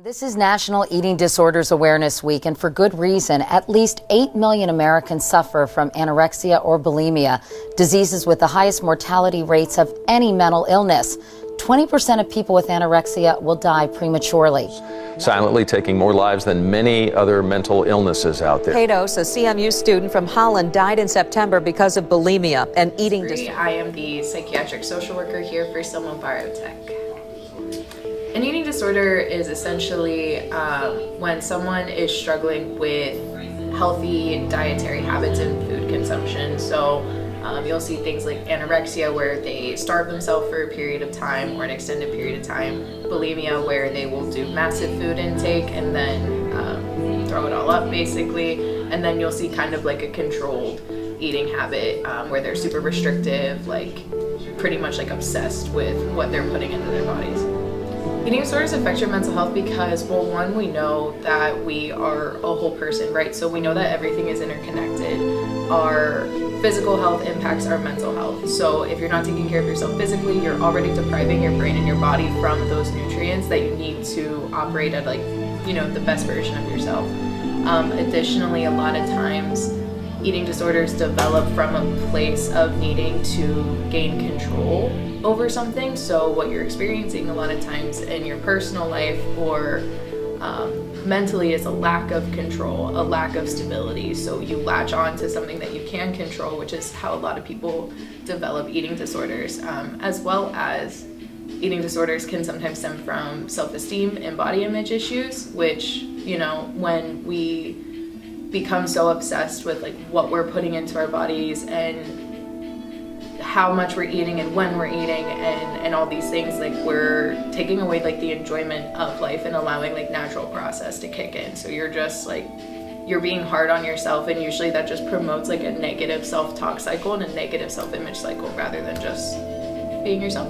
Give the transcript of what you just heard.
This is National Eating Disorders Awareness Week, and for good reason. At least 8 million Americans suffer from anorexia or bulimia, diseases with the highest mortality rates of any mental illness. 20% of people with anorexia will die prematurely. Silently taking more lives than many other mental illnesses out there. Pados, a CMU student from Holland, died in September because of bulimia and eating disorders. I am the psychiatric social worker here for Soma Biotech. An eating disorder is essentially when someone is struggling with healthy dietary habits and food consumption. So you'll see things like anorexia, where they starve themselves for a period of time or an extended period of time. Bulimia, where they will do massive food intake and then throw it all up basically. And then you'll see kind of like a controlled eating habit where they're super restrictive, like pretty much like obsessed with what they're putting into their bodies. Eating disorders affect your mental health because, well, one, we know that we are a whole person, right? So we know that everything is interconnected. Our physical health impacts our mental health. So if you're not taking care of yourself physically, you're already depriving your brain and your body from those nutrients that you need to operate at, like, you know, the best version of yourself. Additionally, a lot of times eating disorders develop from a place of needing to gain control over something. So what you're experiencing a lot of times in your personal life or mentally is a lack of control, a lack of stability. So you latch on to something that you can control, which is how a lot of people develop eating disorders, as well as eating disorders can sometimes stem from self-esteem and body image issues, which, you know, when we become so obsessed with like what we're putting into our bodies and how much we're eating and when we're eating and all these things, like we're taking away like the enjoyment of life and allowing like natural process to kick in. So you're just like, you're being hard on yourself, and usually that just promotes like a negative self-talk cycle and a negative self-image cycle rather than just being yourself.